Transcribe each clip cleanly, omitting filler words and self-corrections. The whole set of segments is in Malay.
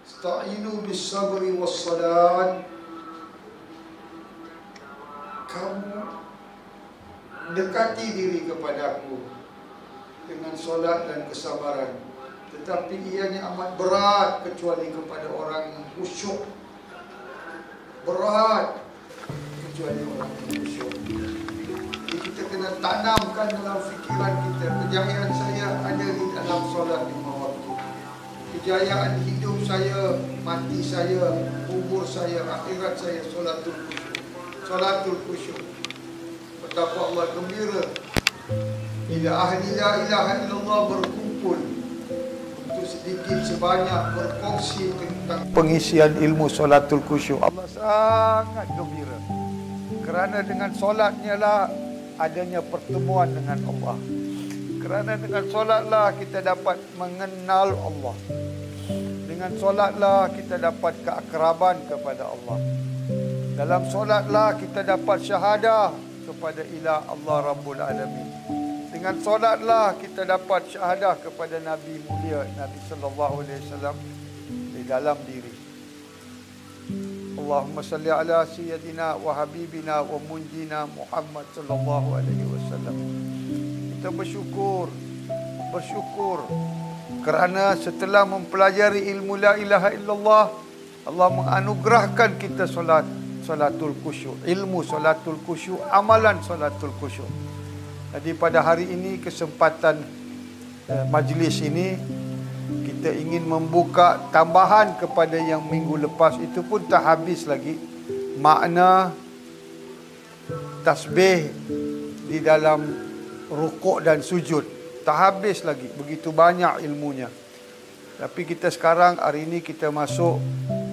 Ista'inu bis-sabri was-salat. Kamu dekati diri kepadaku dengan solat dan kesabaran, tetapi ianya amat berat kecuali kepada orang yang khusyuk. Berat kecuali orang yang khusyuk. Jadi kita kena tanamkan dalam fikiran kita, kejayaan saya ada di dalam solat 5 waktu. Kejayaan hidup saya, mati saya, umur saya, akhirat saya, solatul khusyuk. Solatul khusyuk. Betapa Allah gembira bila ahli la ilaha illallah berkumpul untuk sedikit sebanyak berkongsi tentang pengisian ilmu solatul khusyuk. Allah sangat gembira kerana dengan solatnya lah adanya pertemuan dengan Allah. Kerana dengan solatlah kita dapat mengenal Allah. Dengan solatlah kita dapat keakraban kepada Allah. Dalam solatlah kita dapat syahadah kepada ilah Allah Rabbul Alamin. Dengan solatlah kita dapat syahadah kepada Nabi mulia Nabi sallallahu alaihi wasallam di dalam diri. Allahumma salli ala sayyidina wa habibina wa munjina Muhammad sallallahu alaihi wasallam. Kita bersyukur kerana setelah mempelajari ilmu la ilaha illallah, Allah menganugerahkan kita solatul khusyuk, ilmu solatul khusyuk, amalan solatul khusyuk. Jadi pada hari ini kesempatan majlis ini kita ingin membuka tambahan kepada yang minggu lepas, itu pun tak habis lagi makna tasbih di dalam rukuk dan sujud. Tak habis lagi, begitu banyak ilmunya. Tapi kita sekarang hari ini kita masuk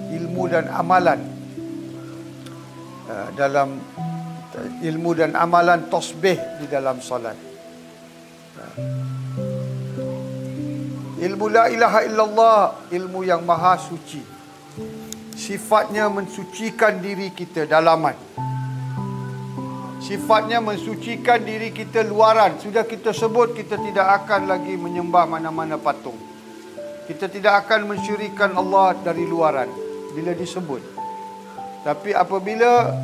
ilmu dan amalan. Dalam ilmu dan amalan tasbih di dalam solat. Ilmu la ilaha illallah, ilmu yang maha suci. Sifatnya mensucikan diri kita dalaman. Sifatnya mensucikan diri kita luaran. Sudah kita sebut, kita tidak akan lagi menyembah mana-mana patung. Kita tidak akan mensyirikkan Allah dari luaran bila disebut. Tapi apabila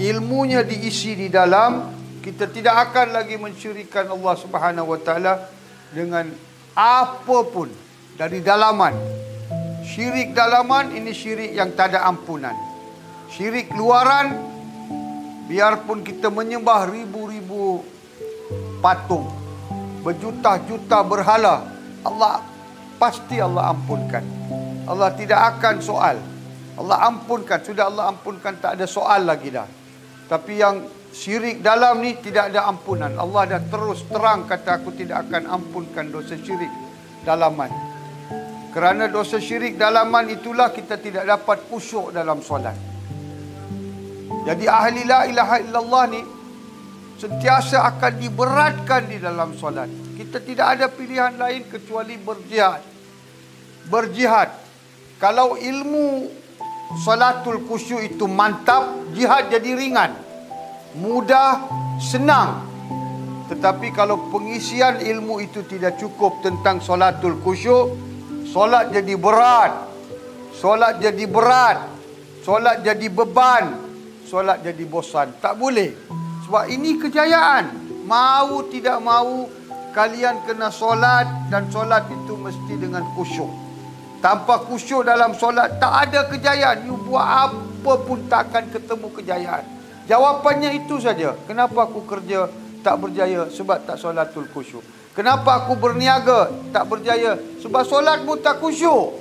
ilmunya diisi di dalam, kita tidak akan lagi mensyirikkan Allah Subhanahu wa taala dengan apapun dari dalaman. Syirik dalaman ini syirik yang tak ada ampunan. Syirik luaran, biarpun kita menyembah ribu-ribu patung, berjuta-juta berhala, Allah pasti Allah ampunkan. Allah tidak akan soal. Allah ampunkan. Sudah Allah ampunkan, tak ada soal lagi dah. Tapi yang syirik dalam ni tidak ada ampunan. Allah dah terus terang kata, aku tidak akan ampunkan dosa syirik dalaman. Kerana dosa syirik dalaman itulah kita tidak dapat khusyuk dalam solat. Jadi ahli la ilaha illallah ni sentiasa akan diberatkan di dalam solat. Kita tidak ada pilihan lain kecuali berjihad. Berjihad. Kalau ilmu solatul khusyuk itu mantap, jihad jadi ringan, mudah, senang. Tetapi kalau pengisian ilmu itu tidak cukup tentang solatul khusyuk, solat jadi berat, solat jadi berat, solat jadi beban, solat jadi bosan. Tak boleh. Sebab ini kejayaan. Mau tidak mau, kalian kena solat, dan solat itu mesti dengan khusyuk. Tanpa khusyuk dalam solat, tak ada kejayaan. You buat apa pun tak akan ketemu kejayaan. Jawapannya itu saja. Kenapa aku kerja tak berjaya? Sebab tak solatul khusyuk. Kenapa aku berniaga tak berjaya? Sebab solatmu tak khusyuk.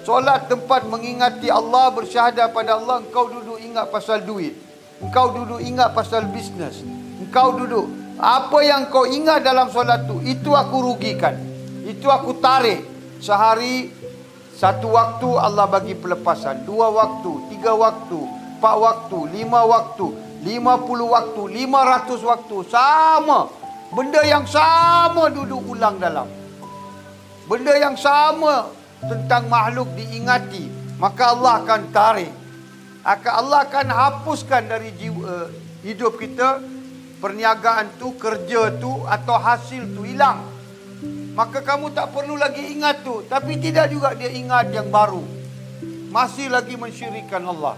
Solat tempat mengingati Allah, bersyahadah pada Allah, engkau duduk ingat pasal duit. Engkau duduk ingat pasal bisnes. Engkau duduk Apa yang kau ingat dalam solat tu, itu aku rugikan. Itu aku tarik. Sehari, 1 waktu Allah bagi pelepasan. 2 waktu, 3 waktu, 4 waktu, 5 waktu, 50 waktu, 500 waktu. Sama. Benda yang sama duduk ulang dalam. Benda yang sama tentang makhluk diingati. Maka Allah akan tarik. Allah akan hapuskan dari jiwa, hidup kita. Perniagaan tu, kerja tu atau hasil tu hilang. Maka kamu tak perlu lagi ingat tu. Tapi tidak juga dia ingat yang baru. Masih lagi mensyirikkan Allah.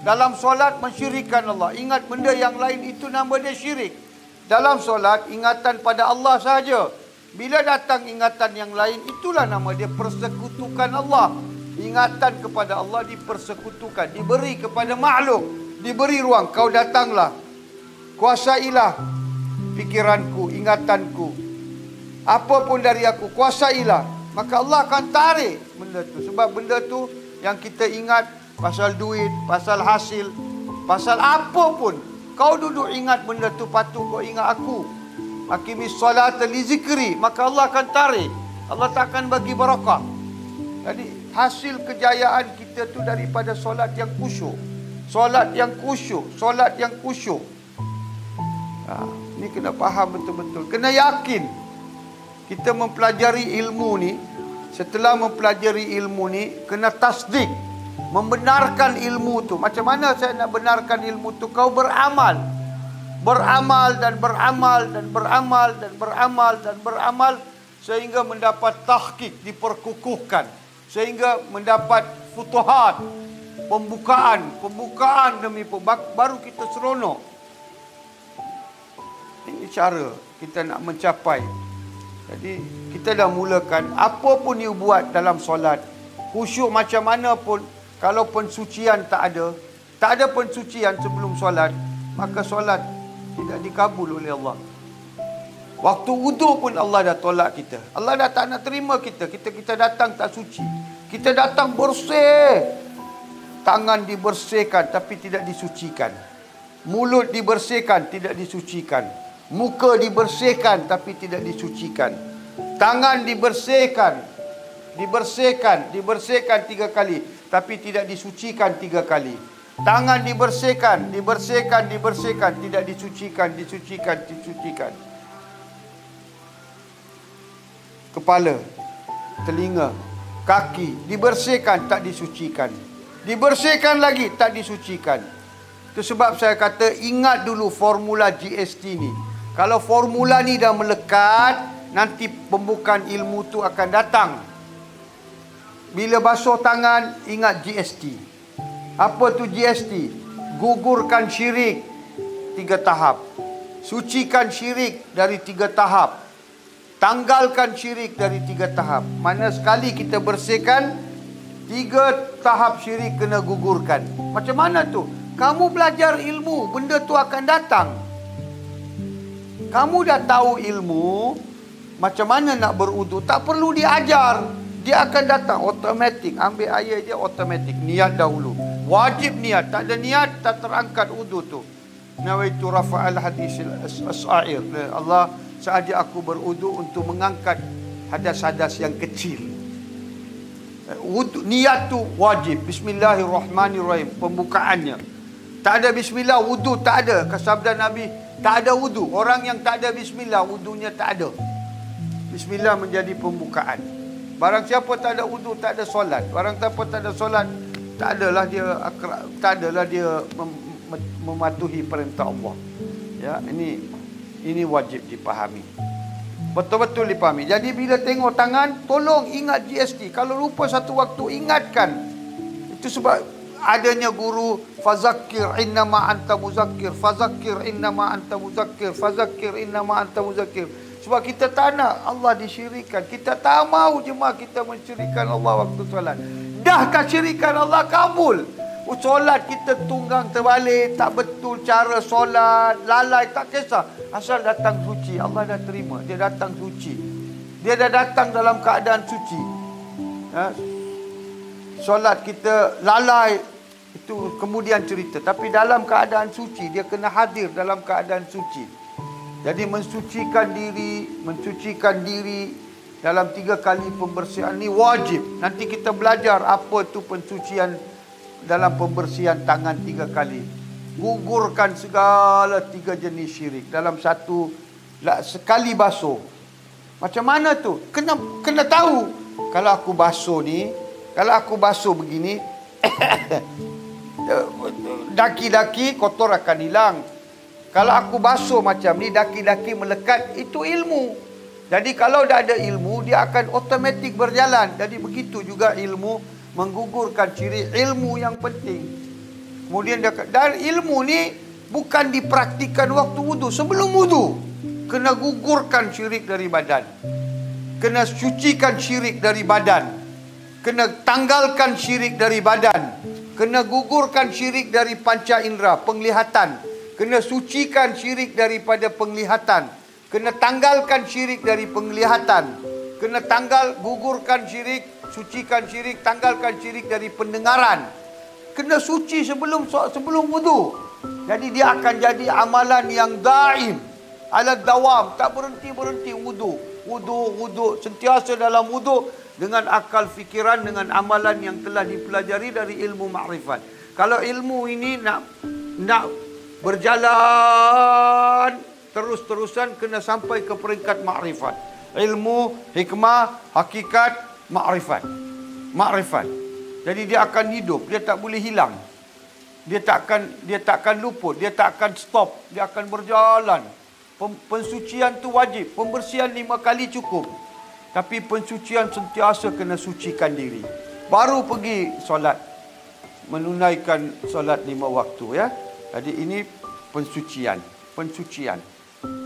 Dalam solat mensyirikkan Allah. Ingat benda yang lain itu nama dia syirik. Dalam solat ingatan pada Allah saja. Bila datang ingatan yang lain, itulah nama dia persekutukan Allah. Ingatan kepada Allah dipersekutukan. Diberi kepada makhluk. Diberi ruang. Kau datanglah. Kuasailah fikiranku, ingatanku. Apa pun dari aku, kuasailah. Maka Allah akan tarik benda tu. Sebab benda tu yang kita ingat pasal duit, pasal hasil, pasal apa pun. Kau duduk ingat benda tu, patut kau ingat aku. Aqimis salata li zikri. Maka Allah akan tarik. Allah tak akan bagi barakah. Jadi hasil kejayaan kita tu daripada solat yang khusyuk. Solat yang khusyuk. Solat yang khusyuk. Ni kena faham betul-betul. Kena yakin. Kita mempelajari ilmu ni. Setelah mempelajari ilmu ni, kena tasdik. Membenarkan ilmu tu. Macam mana saya nak benarkan ilmu tu? Kau beramal. Beramal dan beramal dan beramal dan beramal dan beramal. Sehingga mendapat tahqiq, diperkukuhkan. Sehingga mendapat futuhat. Pembukaan demi pembukaan. Baru kita seronok. Ini cara kita nak mencapai. Jadi kita dah mulakan. Apa pun you buat dalam solat, khusyuk macam mana pun, kalau pensucian tak ada pensucian sebelum solat, maka solat tidak dikabul oleh Allah. Waktu wudu pun Allah dah tolak kita. Allah dah tak nak terima kita. Kita datang tak suci. Kita datang bersih. Tangan dibersihkan tapi tidak disucikan. Mulut dibersihkan, tidak disucikan. Muka dibersihkan tapi tidak disucikan. Tangan dibersihkan 3 kali tapi tidak disucikan 3 kali. Tangan dibersihkan, tidak disucikan. Kepala, telinga, kaki dibersihkan, tak disucikan. Dibersihkan lagi, tak disucikan. Itu sebab saya kata ingat dulu formula GST ni. Kalau formula ni dah melekat, nanti pembukaan ilmu tu akan datang. Bila basuh tangan, ingat GST. Apa tu GST? Gugurkan syirik 3 tahap. Sucikan syirik dari 3 tahap. Tanggalkan syirik dari 3 tahap. Mana sekali kita bersihkan, 3 tahap syirik kena gugurkan. Macam mana tu? Kamu belajar ilmu, benda tu akan datang. Kamu dah tahu ilmu, macam mana nak berudu, tak perlu diajar. Dia akan datang automatik. Ambil air dia automatik. Niat dahulu. Wajib niat. Tak ada niat, tak terangkat wudu tu. Nawaitu rafa'al hadis as-sa'ir. Allah sahaja aku berudu untuk mengangkat hadas-hadas yang kecil. Wudu, niat tu wajib. Bismillahirrahmanirrahim. Pembukaannya. Tak ada bismillah, wudu tak ada. Sabda Nabi, tak ada wudu. Orang yang tak ada bismillah, wudunya tak ada. Bismillah menjadi pembukaan. Barang siapa tak ada wudu, tak ada solat. Barang siapa tak ada solat, tak adalah dia mematuhi perintah Allah. Ya, ini wajib dipahami. Betul-betul dipahami. Jadi bila tengok tangan, tolong ingat GST. Kalau lupa satu waktu, ingatkan. Itu sebab adanya guru fazakir innama anta muzakkir, fazakir innama anta muzakkir, fazakir innama anta muzakkir. Sebab kita tak nak Allah disyirikan. Kita tak mahu jemaah kita mensyirikan Allah waktu solat. Dahkah syirikan Allah kabul? Solat kita tunggang terbalik, tak betul cara solat, lalai, tak kisah. Asal datang suci, Allah dah terima. Dia datang suci. Dia dah datang dalam keadaan suci. Solat kita lalai, itu kemudian cerita. Tapi dalam keadaan suci, dia kena hadir dalam keadaan suci. Jadi mensucikan diri dalam 3 kali pembersihan ni wajib. Nanti kita belajar apa tu pensucian dalam pembersihan tangan 3 kali. Gugurkan segala 3 jenis syirik dalam sekali basuh. Macam mana tu? Kena tahu. Kalau aku basuh ni, kalau aku basuh begini, daki-daki kotor akan hilang. Kalau aku basuh macam ni, daki-daki melekat, itu ilmu. Jadi kalau dah ada ilmu, dia akan automatik berjalan. Jadi begitu juga ilmu menggugurkan ciri ilmu yang penting. Kemudian dan ilmu ni bukan dipraktikan waktu wudu. Sebelum wudu, kena gugurkan syirik dari badan. Kena sucikan syirik dari badan. Kena tanggalkan syirik dari badan. Kena gugurkan syirik dari panca indera, penglihatan. Kena sucikan syirik daripada penglihatan. Kena tanggalkan syirik dari penglihatan. Kena gugurkan syirik, sucikan syirik, tanggalkan syirik dari pendengaran. Kena suci sebelum wudu. Jadi dia akan jadi amalan yang daim, ala dawam, tak berhenti wudu. Wudu, sentiasa dalam wudu dengan akal fikiran, dengan amalan yang telah dipelajari dari ilmu makrifat. Kalau ilmu ini nak berjalan terus-terusan, kena sampai ke peringkat makrifat. Ilmu, hikmah, hakikat, makrifat. Jadi dia akan hidup, dia tak boleh hilang. Dia tak akan luput, dia tak akan stop, dia akan berjalan. Pensucian tu wajib, pembersihan 5 kali cukup. Tapi pensucian sentiasa kena sucikan diri. Baru pergi solat, menunaikan solat 5 waktu ya. Jadi ini pensucian.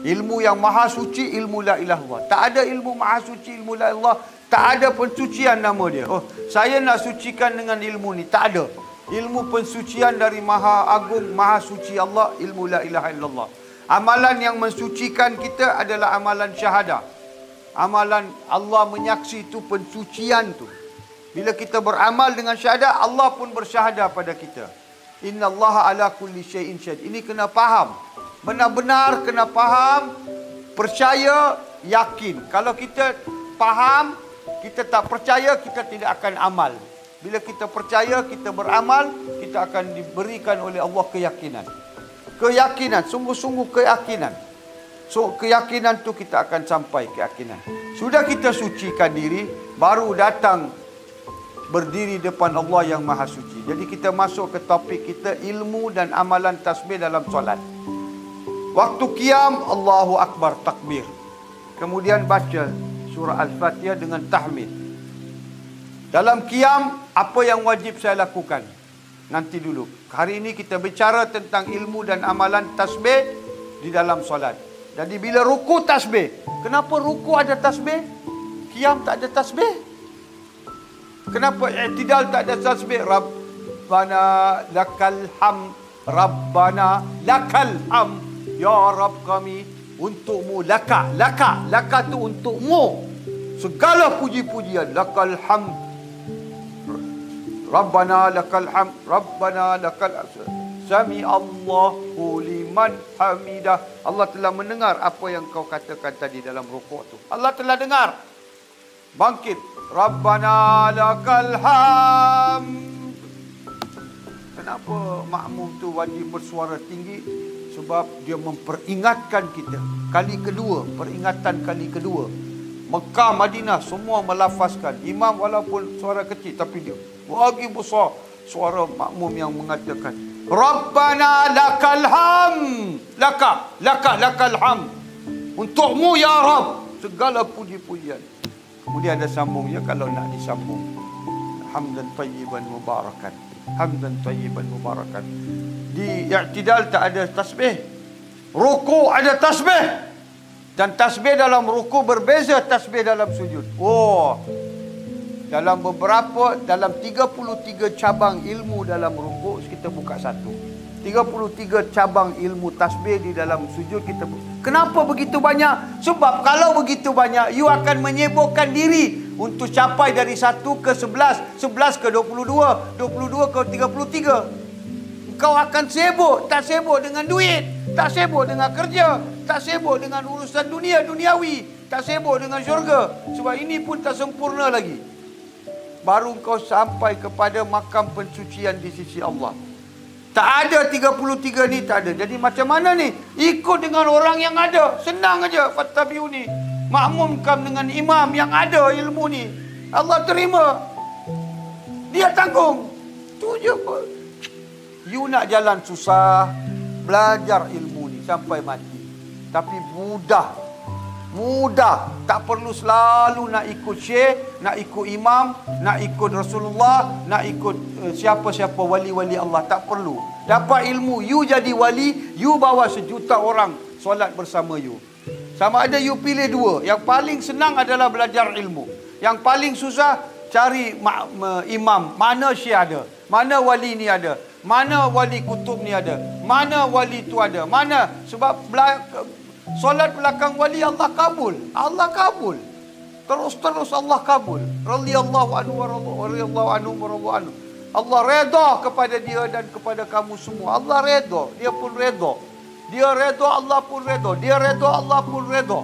Ilmu yang maha suci, ilmu la ilaha illallah. Tak ada ilmu maha suci, ilmu la ilaha illallah. Tak ada pensucian nama dia. Oh, saya nak sucikan dengan ilmu ni. Tak ada. Ilmu pensucian dari maha agung, maha suci Allah, ilmu la ilaha illallah. Amalan yang mensucikan kita adalah amalan syahadah. Amalan Allah menyaksi itu pensucian tu. Bila kita beramal dengan syahadah, Allah pun bersyahadah pada kita. Inna Allah ala kulli syai'in syahid. Ini kena faham. Benar-benar kena faham, percaya, yakin. Kalau kita faham, kita tak percaya, kita tidak akan amal. Bila kita percaya, kita beramal, kita akan diberikan oleh Allah keyakinan. Keyakinan, sungguh-sungguh keyakinan. So, keyakinan tu kita akan sampai keyakinan. Sudah kita sucikan diri, baru datang berdiri depan Allah yang maha suci. Jadi kita masuk ke topik kita, ilmu dan amalan tasbih dalam solat. Waktu qiyam, Allahu Akbar, takbir. Kemudian baca surah Al-Fatihah dengan tahmid. Dalam qiyam, apa yang wajib saya lakukan? Nanti dulu. Hari ini kita bicara tentang ilmu dan amalan tasbih di dalam solat. Jadi bila ruku tasbih. Kenapa ruku ada tasbih? Qiyam tak ada tasbih? Kenapa i'tidal tak ada tasbih? Rabbana lakal hamd. Rabbana lakal hamd. Ya Rabb kami, untukmu. Laka tu untukmu. Segala puji-pujian. Lakal hamd. Rabbana lakal hamd. Rabbana lakal sami Allahu liman hamidah. Allah telah mendengar apa yang kau katakan tadi dalam rukuk tu. Allah telah dengar. Bangkit. Rabbana lakal hamd. Kenapa makmum tu wajib bersuara tinggi? Sebab dia memperingatkan kita. Kali kedua, peringatan kali kedua. Mekah, Madinah semua melafazkan. Imam walaupun suara kecil, tapi dia lagi besar suara makmum yang mengatakan Rabbana lakal hamd. Lakal hamd. Untukmu ya Rabb segala puji-pujian. Kemudian ada sambungnya kalau nak disambung. Hamdan tayyiban mubarakan. Hamdan tayyiban mubarakan. Di i'tidal tak ada tasbih. Ruku ada tasbih. Dan tasbih dalam ruku berbeza tasbih dalam sujud. Oh. Dalam 33 cabang ilmu dalam ruku, kita buka satu. 33 cabang ilmu tasbih di dalam sujud kita buka. Kenapa begitu banyak? Sebab kalau begitu banyak, you akan menyibukkan diri untuk capai dari 1 ke 11, 11 ke 22, 22 ke 33. Kau akan sibuk, tak sibuk dengan duit, tak sibuk dengan kerja, tak sibuk dengan urusan dunia, duniawi. Tak sibuk dengan syurga. Sebab ini pun tak sempurna lagi. Baru kau sampai kepada makam pensucian di sisi Allah. Tak ada 33 ni, tak ada. Jadi macam mana ni? Ikut dengan orang yang ada. Senang aja. Fattabi'uni. Makmumkan dengan imam yang ada ilmu ni. Allah terima. Dia tanggung. Tu je pun. You nak jalan susah, belajar ilmu ni sampai mati. Tapi mudah. Mudah. Tak perlu selalu nak ikut syekh, nak ikut imam, nak ikut Rasulullah, nak ikut siapa-siapa wali-wali Allah. Tak perlu. Dapat ilmu, you jadi wali, you bawa 1 juta orang solat bersama you. Sama ada you pilih 2. Yang paling senang adalah belajar ilmu. Yang paling susah cari imam. Mana syekh ada? Mana wali ni ada? Mana wali kutub ni ada? Mana wali tu ada? Mana? Sebab solat belakang wali Allah kabul. Allah kabul. Terus-terus Allah kabul. Radhiyallahu anhu wa radhiyallahu anhu wa radhiyallahu anhu. Allah redha kepada dia dan kepada kamu semua. Allah redha, dia pun redha. Dia redha, Allah pun redha. Dia redha, Allah pun redha.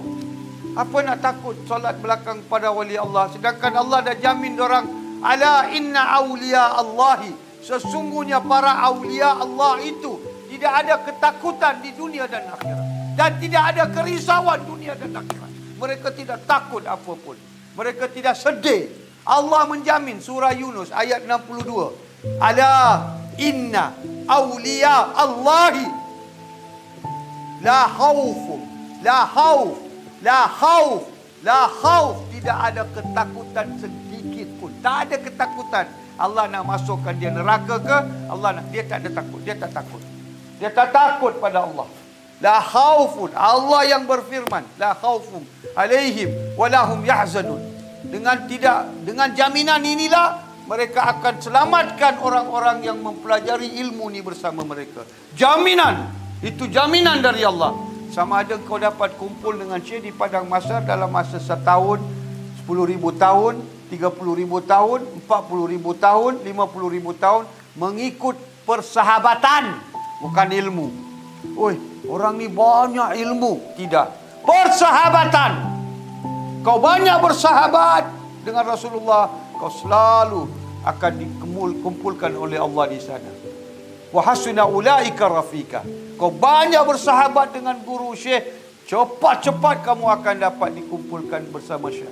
Apa nak takut solat belakang pada wali Allah? Sedangkan Allah dah jamin orang, ala inna awliya Allahi. Sesungguhnya para awliya Allah itu tidak ada ketakutan di dunia dan akhirat. Dan tidak ada kerisauan dunia dan akhirat. Mereka tidak takut apapun. Mereka tidak sedih. Allah menjamin surah Yunus ayat 62. Ala inna awliya Allahi la khawfun la khawf la khawf la khawf. Tidak ada ketakutan sedikit pun. Tak ada ketakutan. Allah nak masukkan dia neraka ke? Dia tak ada takut. Dia tak takut. Dia tak takut pada Allah. La khaufun. Allah yang berfirman, la khaufun alaihim walahum yahzanun. Dengan jaminan inilah mereka akan selamatkan orang-orang yang mempelajari ilmu ni bersama mereka. Jaminan. Itu jaminan dari Allah. Sama ada kau dapat kumpul dengan syekh di padang mahsyar dalam masa 1 tahun, 10,000 tahun, 30,000 tahun, 40,000 tahun, 50,000 tahun, mengikut persahabatan, bukan ilmu. Oi, orang ni banyak ilmu. Tidak. Persahabatan. Kau banyak bersahabat dengan Rasulullah, kau selalu akan dikumpulkan oleh Allah di sana. Wa hasuna ulaika rafika. Kau banyak bersahabat dengan guru syekh, cepat-cepat kamu akan dapat dikumpulkan bersama syekh.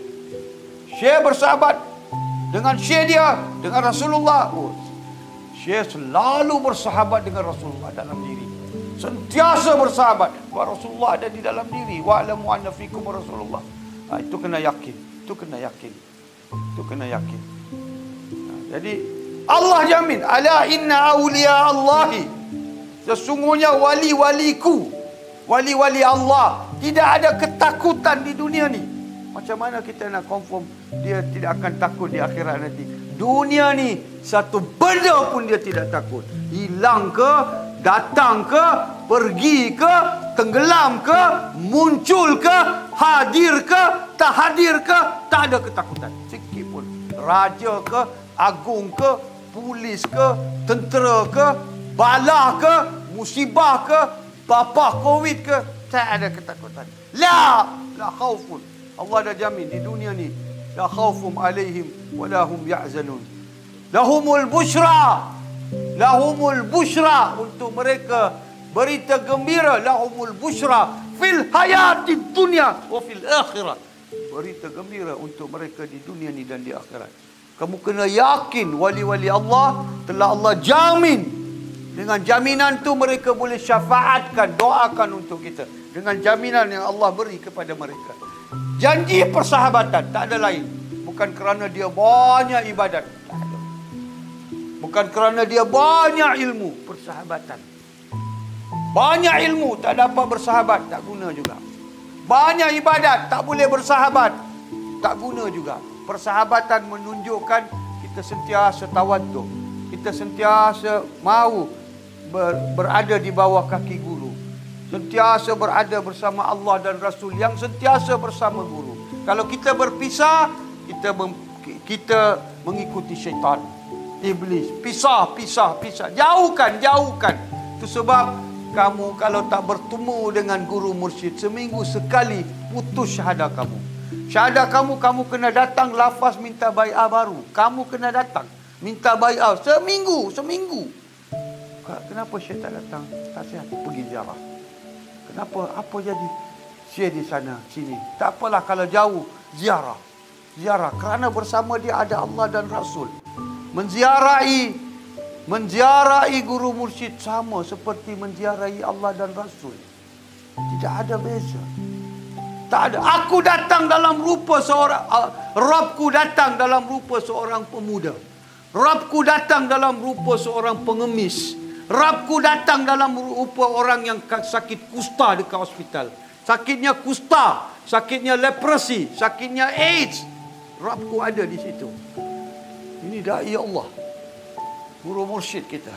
Syekh bersahabat dengan syekh dia, dengan Rasulullah. Oh, syekh selalu bersahabat dengan Rasulullah dalam diri. Sentiasa bersahabat. Wa Rasulullah ada di dalam diri. Wa'lamu anna fikum Rasulullah. Itu kena yakin. Itu kena yakin. Itu kena yakin. Jadi Allah jamin. Ala inna awliya Allahi. Sesungguhnya wali-waliku, wali-wali Allah, tidak ada ketakutan di dunia ni. Macam mana kita nak confirm dia tidak akan takut di akhirat nanti? Dunia ni satu benda pun dia tidak takut. Hilang ke, datang ke, pergi ke, tenggelam ke, muncul ke, hadir ke, tak hadir ke, tak ada ketakutan sikit pun. Raja ke, agung ke, polis ke, tentera ke, bala ke, musibah ke, bapa covid ke, tak ada ketakutan. La khaufun. Allah dah jamin di dunia ni, la khaufum alaihim wa lahum yahzanun. Lahumul busyra. Lahumul busyra, untuk mereka berita gembira. Lahumul busyra fil hayati dunia wa fil akhirat. Berita gembira untuk mereka di dunia ni dan di akhirat. Kamu kena yakin wali-wali Allah telah Allah jamin. Dengan jaminan tu mereka boleh syafaatkan, doakan untuk kita. Dengan jaminan yang Allah beri kepada mereka. Janji persahabatan, tak ada lain. Bukan kerana dia banyak ibadat. Tak ada. Bukan kerana dia banyak ilmu. Persahabatan. Banyak ilmu, tak dapat bersahabat, tak guna juga. Banyak ibadat, tak boleh bersahabat, tak guna juga. Persahabatan menunjukkan kita sentiasa tawaduk. Kita sentiasa mahu berada di bawah kaki guru. Sentiasa berada bersama Allah dan Rasul yang sentiasa bersama guru. Kalau kita berpisah, kita mengikuti syaitan, iblis. Pisah. Jauhkan. Itu sebab Kamu kalau tak bertemu dengan guru mursyid, seminggu sekali putus syahadah kamu. Syahadah kamu kena datang lafaz minta bai'ah baru. Kamu kena datang minta bai'ah seminggu. Kenapa Syekh tak datang? Tak sihat, pergi ziarah. Kenapa? Apa jadi? Syekh di sana, sini. Tak apalah kalau jauh, ziarah. Kerana bersama dia ada Allah dan Rasul. Menziarahi guru mursyid sama seperti menziarahi Allah dan Rasul. Tidak ada beza. Tak ada. Aku datang dalam rupa seorang, Rabbku datang dalam rupa seorang pemuda. Rabbku datang dalam rupa seorang pengemis. Rabbku datang dalam rupa orang yang sakit kusta dekat hospital. Sakitnya kusta, sakitnya leprosy, sakitnya AIDS. Rabbku ada di situ. Ini dai Allah, guru mursyid kita.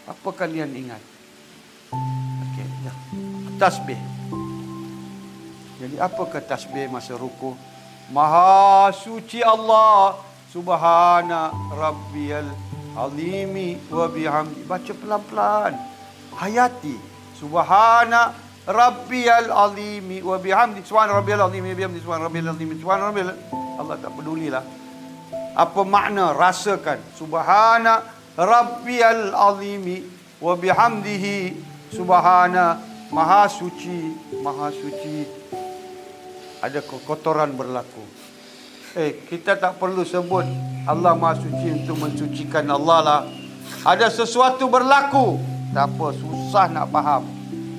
Apa kalian ingat? Okey, ya. Tasbih. Jadi apakah tasbih masa ruku? Maha suci Allah, subhana rabbiyal azimi wa bihamdi. Baca pelan-pelan. Hayati. Subhana rabbiyal azimi wa bihamdi. Subhana rabbiyal azimi wa bihamdi. Subhana rabbiyal azimi. Subhana rabbiyal. Allah tak pedulilah. Apa makna? Rasakan. Subhana rabbiyal azimi wa bihamdihi. Subhana, maha suci, maha suci. Ada kekotoran berlaku. Kita tak perlu sebut Allah maha suci untuk mensucikan Allah lah. Ada sesuatu berlaku. Tak apa, susah nak faham.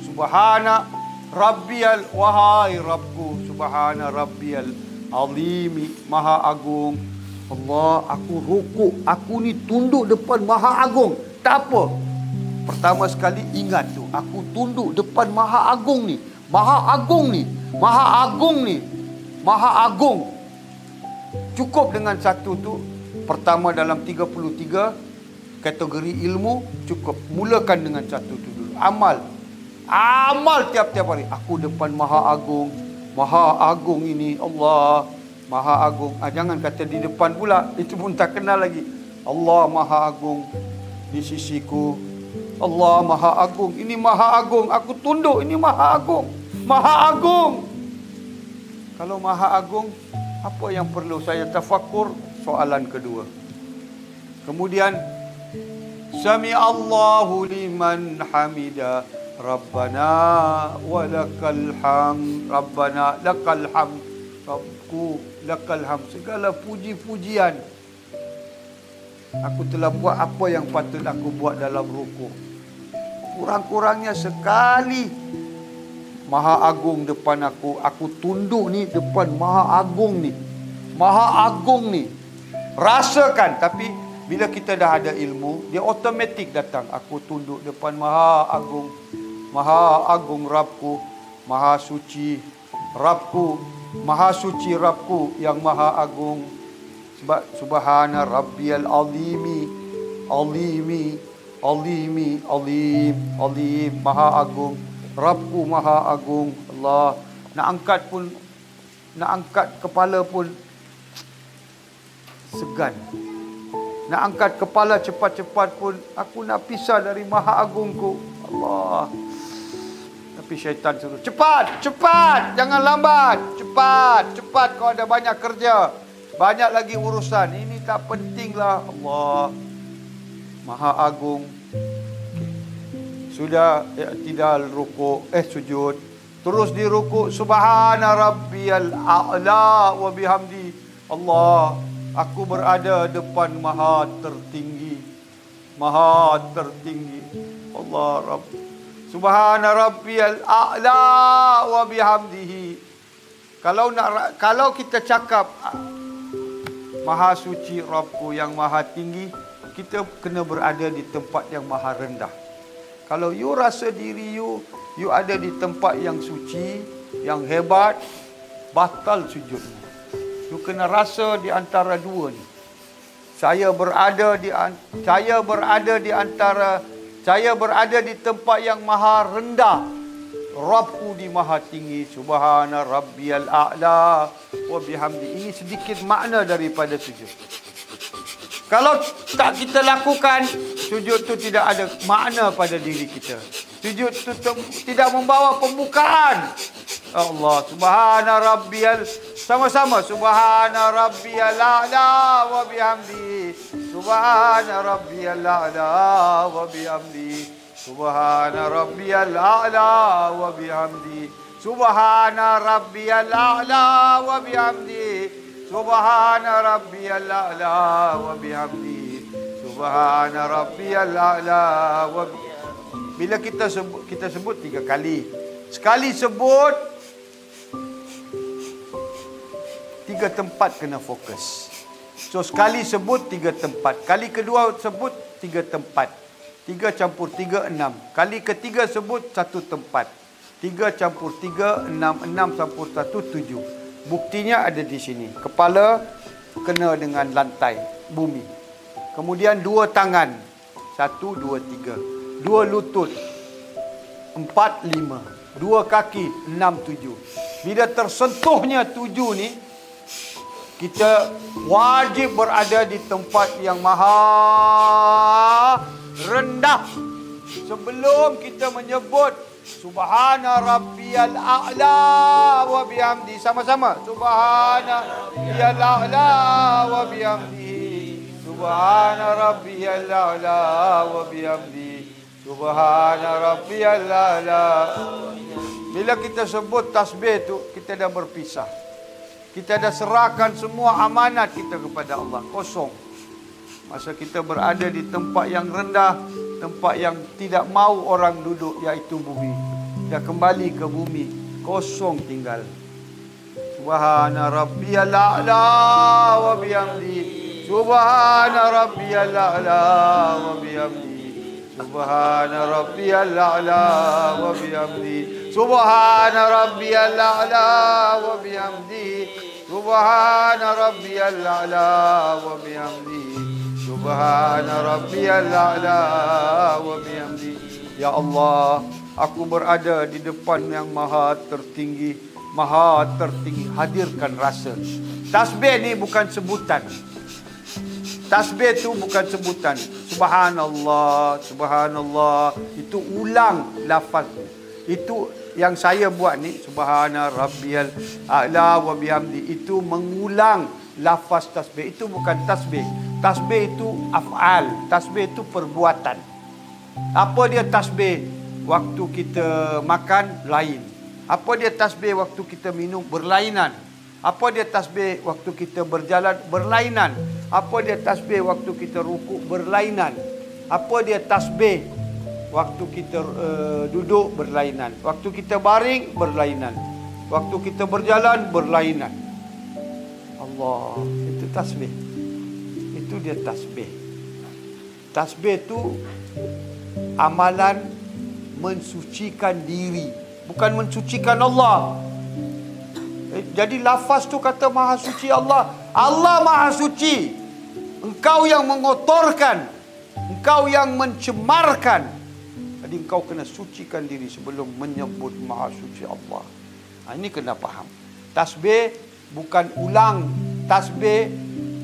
Subhana rabbiyal, wahai Rabbku, subhana rabbiyal azimi, maha agung. Allah, aku rukuk, aku ni tunduk depan maha agung. Tak apa. Pertama sekali ingat tu, aku tunduk depan maha agung ni. Maha agung ni. Maha agung ni. Maha agung. Cukup dengan satu tu. Pertama dalam 33 kategori ilmu, cukup. Mulakan dengan satu tu dulu. Amal tiap-tiap hari. Aku depan maha agung. Maha agung ini Allah. Maha agung. Jangan kata di depan pula. Itu pun tak kenal lagi. Allah maha agung di sisiku. Allah maha agung. Ini maha agung. Aku tunduk. Ini maha agung. Maha agung. Kalau maha agung, apa yang perlu saya tafakur? Soalan kedua. Kemudian, Sami Allahu liman hamida. Rabbana walakal hamd. Rabbana lakal hamd. Rabbku lakal hamd. Segala puji-pujian. Aku telah buat apa yang patut aku buat dalam rukuk. Kurang-kurangnya sekali maha agung depan aku. Aku tunduk ni depan maha agung ni. Maha agung ni. Rasakan. Tapi bila kita dah ada ilmu, dia automatik datang. Aku tunduk depan maha agung. Maha agung Rabbku. Maha suci Rabbku. Maha suci Rabbku yang maha agung. Sebab subhana rabbiyal azimi. Azimi. Azimi. Azim. Azim. Maha agung. Rabbku maha agung. Allah. Nak angkat kepala pun segan. Nak angkat kepala cepat-cepat pun aku nak pisah dari maha agungku. Allah. Tapi syaitan suruh, cepat, jangan lambat. Cepat, kau ada banyak kerja. Banyak lagi urusan. Ini tak pentinglah. Allah. Maha agung. Sudah i'tidal rukuk, sujud. Terus di rukuk, subhana rabbiyal a'la wa bihamdi. Allah, aku berada depan maha tertinggi. Maha tertinggi. Allah Rabb. Subhana rabbiyal a'la wa bihamdihi. Kalau kita cakap maha suci Rabbku yang maha tinggi, kita kena berada di tempat yang maha rendah. Kalau you rasa diri you ada di tempat yang suci, yang hebat, batal sujudmu. You kena rasa di antara dua ni. Saya berada di tempat yang maha rendah. Rabbku di maha tinggi. Subhana rabbiyal a'la wa bihamdi. Ini sedikit makna daripada sujud. Kalau tak kita lakukan, sujud tu tidak ada makna pada diri kita. Sujud tu tidak membawa pembukaan. Allah, subhana rabbiyal, sama-sama, subhana rabbiyal a'la wa bihamdi, subhana rabbiyal a'la wa bihamdi, subhana rabbiyal a'la wa bihamdi, subhana rabbiyal a'la wa bihamdi, subhana rabbiyal a'la wa bihamdi, subhana rabbiyal a'la wa bihamdi. Bila kita sebut 3 kali. Sekali sebut, 3 tempat kena fokus. So sekali sebut 3 tempat. Kali kedua sebut 3 tempat. 3 campur 3, 6. Kali ketiga sebut 1 tempat. 3 campur 3, 6. 6 campur 1, 7. Buktinya ada di sini. Kepala kena dengan lantai, bumi. Kemudian 2 tangan. 1, 2, 3. 2 lutut. 4, 5. 2 kaki. 6, 7. Bila tersentuhnya 7 ni, kita wajib berada di tempat yang maha rendah. Sebelum kita menyebut subhana rabbiyal a'la wa bihamdi, sama-sama, subhana rabbiyal a'la wa bihamdi, subhana rabbiyal a'la wa bihamdi, subhana rabbiyal a'la. Bila kita sebut tasbih tu, kita dah berpisah. Kita dah serahkan semua amanat kita kepada Allah. Kosong. Masa kita berada di tempat yang rendah, tempat yang tidak mau orang duduk, iaitu bumi. Dah kembali ke bumi. Kosong tinggal. Subhana rabbiyal a'la wa bihamdi. Subhana rabbiyal a'la wa bihamdi. Subhana rabbiyal a'la wa bihamdi. Subhana rabbiyal a'la wa bihamdi. Subhana rabbiyal a'la wa bihamdi. Subhana rabbiyal a'la wa bihamdi. Ya Allah, aku berada di depan yang maha tertinggi, maha tertinggi. Hadirkan rasa. Tasbih ni bukan sebutan. Tasbih tu bukan sebutan. Subhanallah, subhanallah. Itu ulang lafaz. Itu yang saya buat ni, subhana rabbiyal a'la wa bihamdi, itu mengulang lafaz tasbih. Itu bukan tasbih. Tasbih itu af'al. Tasbih itu perbuatan. Apa dia tasbih? Waktu kita makan, lain. Apa dia tasbih waktu kita minum? Berlainan. Apa dia tasbih waktu kita berjalan? Berlainan. Apa dia tasbih waktu kita rukuk? Berlainan. Apa dia tasbih waktu kita duduk? Berlainan. Waktu kita baring? Berlainan. Waktu kita berjalan? Berlainan. Allah, itu tasbih. Itu dia tasbih. Tasbih itu amalan mensucikan diri, bukan mensucikan Allah. Jadi lafaz tu kata maha suci Allah. Allah maha suci. Engkau yang mengotorkan, engkau yang mencemarkan. Jadi engkau kena sucikan diri sebelum menyebut maha suci Allah. Ini kena faham. Tasbih bukan ulang. Tasbih,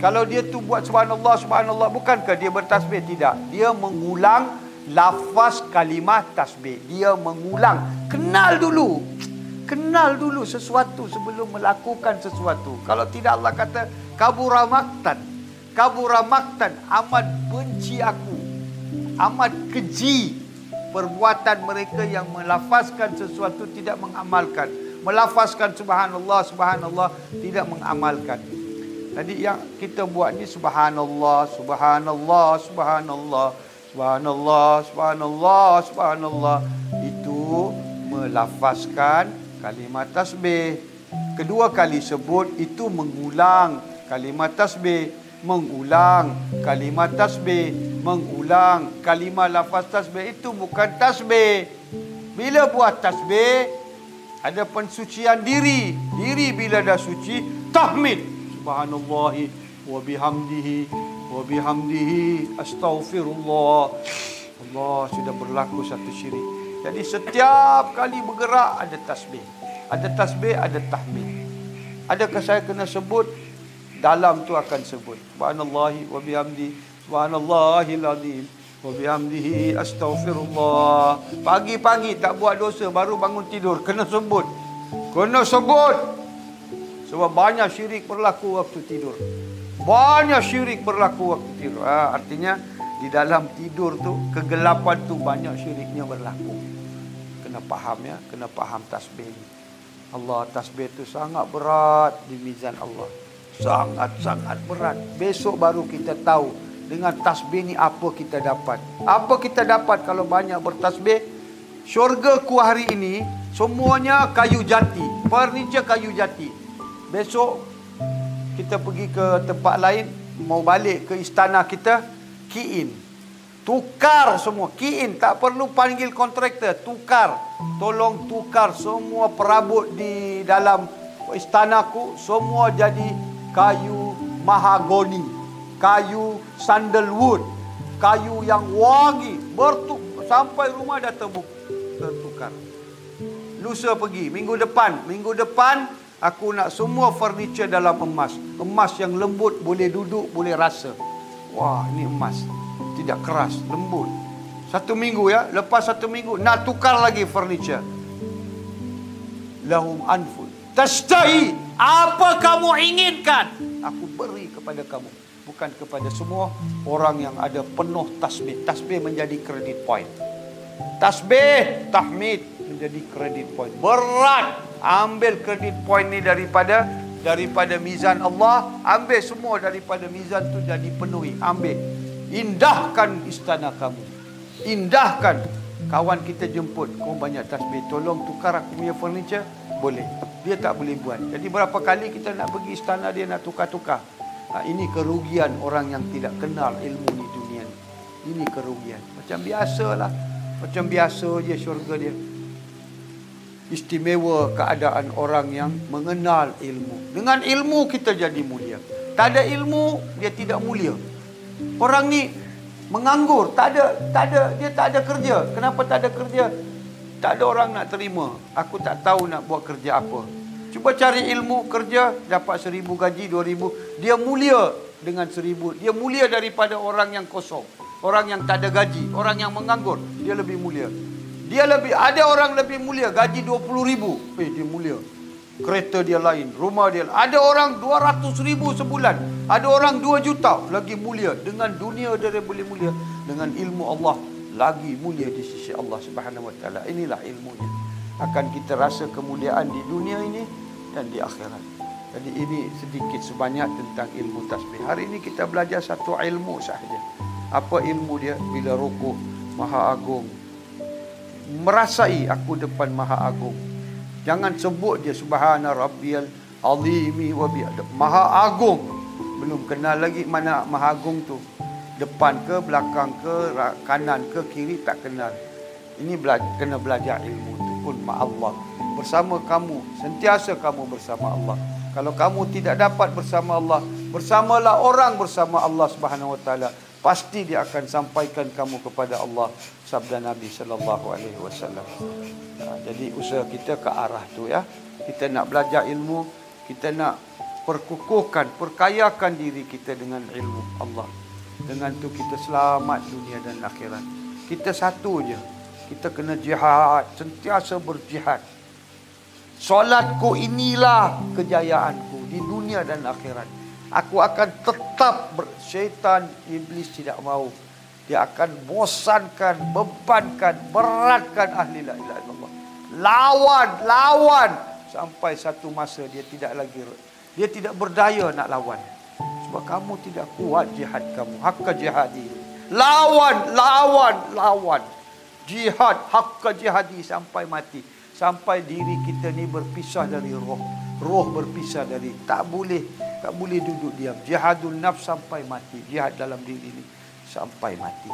kalau dia tu buat subhanallah, subhanallah, bukankah dia bertasbih? Tidak. Dia mengulang lafaz kalimat tasbih. Dia mengulang. Kenal dulu. Kenal dulu sesuatu sebelum melakukan sesuatu. Kalau tidak, Allah kata kabura maktan. Kabura maktan, amat benci aku, amat keji perbuatan mereka yang melafazkan sesuatu tidak mengamalkan. Melafazkan subhanallah, subhanallah, tidak mengamalkan. Jadi yang kita buat ni subhanallah, subhanallah, subhanallah, subhanallah, subhanallah, subhanallah. Itu melafazkan kalimat tasbih. Kedua kali sebut itu mengulang kalimat tasbih. Mengulang kalimat tasbih, mengulang kalimat lafaz tasbih. Itu bukan tasbih. Bila buat tasbih, ada pensucian diri. Diri bila dah suci, tahmid. Subhanallahi wa bihamdihi wa bihamdihi astaghfirullah. Allah, sudah berlaku satu syirik. Jadi setiap kali bergerak ada tasbih. Ada tasbih, ada tahmid. Adakah saya kena sebut dalam tu akan sebut subhanallahi wa bihamdi, subhanallahil azim wa bihamdihi astaghfirullah. Pagi-pagi tak buat dosa, baru bangun tidur kena sebut. Kena sebut. Sebab banyak syirik berlaku waktu tidur. Banyak syirik berlaku waktu tidur. Artinya di dalam tidur tu, kegelapan tu banyak syiriknya berlaku. Kena faham ya, kena faham tasbih ni. Allah, tasbih tu sangat berat di mizan Allah. Sangat-sangat berat. Besok baru kita tahu dengan tasbih ni apa kita dapat. Apa kita dapat kalau banyak bertasbih? Syurgaku hari ini semuanya kayu jati, furniture kayu jati. Besok kita pergi ke tempat lain, mau balik ke istana kita, key in. Tukar semua, key in. Tak perlu panggil kontraktor, tukar. Tolong tukar semua perabot di dalam istanaku, semua jadi kayu mahagoni, kayu sandalwood, kayu yang wangi, sampai rumah dah tertukar. Lusa pergi, minggu depan aku nak semua furniture dalam emas. Emas yang lembut, boleh duduk, boleh rasa. Wah, ini emas. Tidak keras, lembut. 1 minggu ya, lepas 1 minggu nak tukar lagi furniture. Lahum anfun tashtahi, apa kamu inginkan aku beri kepada kamu. Bukan kepada semua orang yang ada penuh tasbih. Tasbih menjadi credit point. Tasbih, tahmid menjadi credit point. Berat. Ambil credit point ni daripada mizan Allah. Ambil semua daripada mizan tu, jadi penuhi. Ambil. Indahkan istana kamu. Indahkan. Kawan kita jemput, kau banyak tasbih, tolong tukar aku punya furniture. Boleh. Dia tak boleh buat. Jadi berapa kali kita nak pergi istana dia nak tukar-tukar. Ini kerugian orang yang tidak kenal ilmu ni dunia ni. Ini kerugian. Macam biasalah. Macam biasa je syurga dia. Istimewa keadaan orang yang mengenal ilmu. Dengan ilmu kita jadi mulia. Tak ada ilmu, dia tidak mulia. Orang ni menganggur, dia tak ada kerja. Kenapa tak ada kerja? Tak ada orang nak terima. Aku tak tahu nak buat kerja apa. Cuba cari ilmu, kerja, dapat 1,000 gaji, 2,000. Dia mulia dengan 1,000. Dia mulia daripada orang yang kosong. Orang yang tak ada gaji, orang yang menganggur, dia lebih mulia. Ada orang lebih mulia, gaji 20,000. Dia mulia. Kereta dia lain, rumah dia lain. Ada orang 200,000 sebulan. Ada orang 2 juta, lagi mulia. Dengan dunia dia boleh mulia. Dengan ilmu Allah, lagi mulia di sisi Allah Subhanahu Wa Taala. Inilah ilmunya. Akan kita rasa kemuliaan di dunia ini dan di akhirat. Jadi ini sedikit sebanyak tentang ilmu tasbih. Hari ini kita belajar satu ilmu sahaja. Apa ilmu dia? Bila rukuk, Maha Agung. Merasai aku depan Maha Agung. Jangan sebut dia Subhana Rabbiyal Azimi wa bi'adab. Maha Agung. Belum kenal lagi mana Maha Agung tu. Depan ke, belakang ke, kanan ke, kiri, tak kenal. Ini kena belajar ilmu tu pun ma'allah. Bersama kamu, sentiasa kamu bersama Allah. Kalau kamu tidak dapat bersama Allah, bersamalah orang bersama Allah Subhanahu Wa Taala. Pasti dia akan sampaikan kamu kepada Allah, sabda Nabi sallallahu alaihi wasallam. Jadi usaha kita ke arah tu ya. Kita nak belajar ilmu, kita nak perkukuhkan, perkayakan diri kita dengan ilmu Allah. Dengan tu kita selamat dunia dan akhirat. Kita satu je. Kita kena jihad, sentiasa berjihad. Solatku inilah kejayaanku di dunia dan akhirat. Aku akan tetap syaitan, iblis tidak mahu. Dia akan bosankan, bebankan, beratkan ahli la ilaha illallah. Lawan sampai satu masa dia tidak berdaya nak lawan. Sebab kamu tidak kuat jihad kamu. Hakka jihadi. Lawan. Jihad, hakka jihadi sampai mati. Sampai diri kita ni berpisah dari roh. Roh berpisah dari, tak boleh duduk diam. Jihadul nafs sampai mati. Jihad dalam diri ni sampai mati.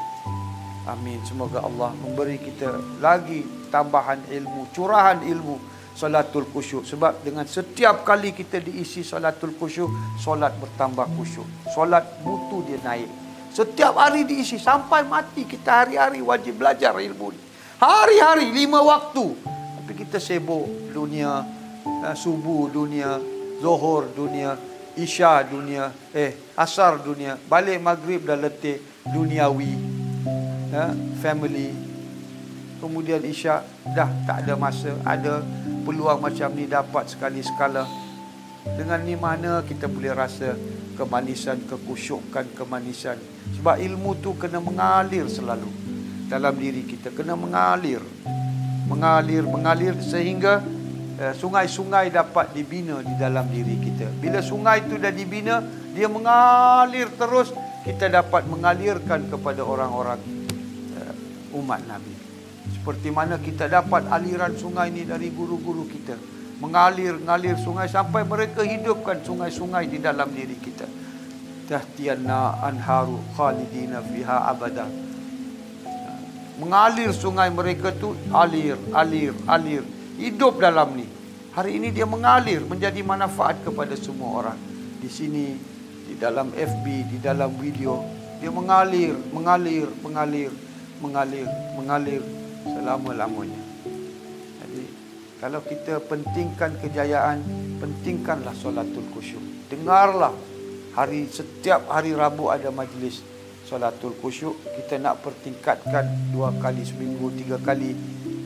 Amin. Semoga Allah memberi kita lagi tambahan ilmu, curahan ilmu, salatul khusyuk. Sebab dengan setiap kali kita diisi salatul khusyuk, solat bertambah khusyuk. Solat mutu dia naik. Setiap hari diisi sampai mati. Kita hari-hari wajib belajar ilmu ni. Hari-hari 5 waktu. Tapi kita sibuk dunia, subuh dunia, zuhur dunia, Isya dunia, asar dunia, balik maghrib dah letih, duniawi, family. Kemudian isya dah tak ada masa, ada peluang macam ni dapat sekali sekala. Dengan ni mana kita boleh rasa kemanisan, kekusyukan, kemanisan. Sebab ilmu tu kena mengalir selalu dalam diri kita, kena mengalir sehingga sungai-sungai dapat dibina di dalam diri kita. Bila sungai itu dah dibina, dia mengalir terus, kita dapat mengalirkan kepada orang-orang umat Nabi. Seperti mana kita dapat aliran sungai ini dari guru-guru kita, mengalir sungai sampai mereka hidupkan sungai-sungai di dalam diri kita. Tahtiyanna anharu khalidina fiha abada. Mengalir sungai mereka tu, alir, hidup dalam ni. Hari ini dia mengalir menjadi manfaat kepada semua orang. Di sini, di dalam FB, di dalam video, dia mengalir selama-lamanya. Jadi, kalau kita pentingkan kejayaan, pentingkanlah solatul khusyuk. Dengarlah, setiap hari Rabu ada majlis solatul khusyuk. Kita nak pertingkatkan 2 kali seminggu, 3 kali.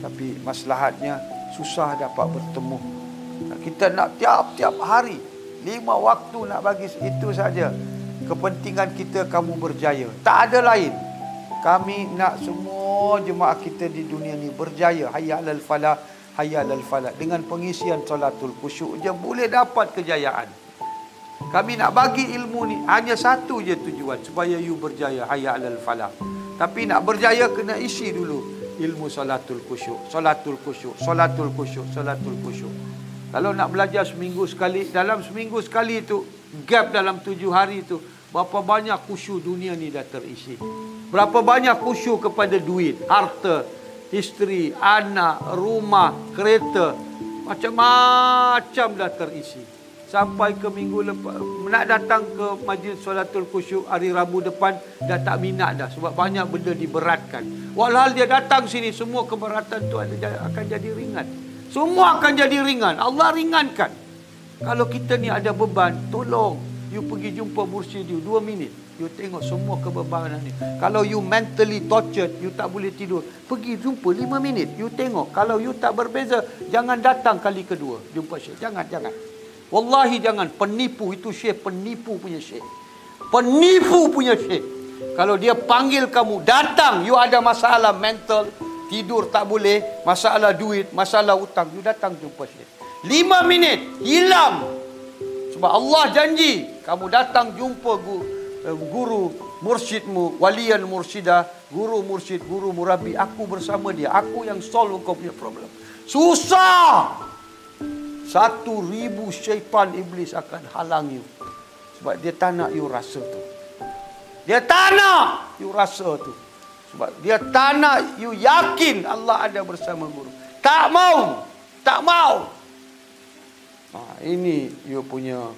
Tapi maslahatnya susah dapat bertemu. Kita nak tiap-tiap hari 5 waktu nak bagi, itu saja. Kepentingan kita kamu berjaya, tak ada lain. Kami nak semua jemaah kita di dunia ni berjaya. Hayya 'alal falah, hayya 'alal falah. Dengan pengisian solatul khusyuk je boleh dapat kejayaan. Kami nak bagi ilmu ni hanya satu je tujuan, supaya you berjaya, hayya 'alal falah. Tapi nak berjaya kena isi dulu ilmu solatul khusyuk. Kalau nak belajar seminggu sekali, dalam seminggu sekali tu, gap dalam 7 hari tu, berapa banyak khusyuk dunia ni dah terisi. Berapa banyak khusyuk kepada duit, harta, isteri, anak, rumah, kereta, macam-macam dah terisi. Sampai ke minggu lepas, nak datang ke majlis solatul khusyuk hari Rabu depan, dah tak minat dah. Sebab banyak benda diberatkan. Walhal dia datang sini, semua keberatan tu akan jadi ringan. Semua akan jadi ringan. Allah ringankan. Kalau kita ni ada beban, tolong you pergi jumpa mursyid you 2 minit. You tengok semua kebebanan ni. Kalau you mentally tortured, you tak boleh tidur, pergi jumpa 5 minit. You tengok. Kalau you tak berbeza, jangan datang kali kedua jumpa syekh. Jangan. Wallahi jangan. Penipu itu syekh, penipu punya syekh. Penipu punya syekh. Kalau dia panggil kamu, datang, you ada masalah mental, tidur tak boleh, masalah duit, masalah hutang, you datang jumpa syekh. 5 minit, hilang. Sebab Allah janji, kamu datang jumpa guru mursyidmu, walian mursyidah, guru mursyid, guru murabi, aku bersama dia, aku yang solve kau punya problem. Susah. 1,000 syaitan iblis akan halang you. Sebab dia tak nak you rasa tu. Dia tak nak you rasa tu. Sebab dia tak nak you yakin Allah ada bersama guru. Tak mau. Ini you punya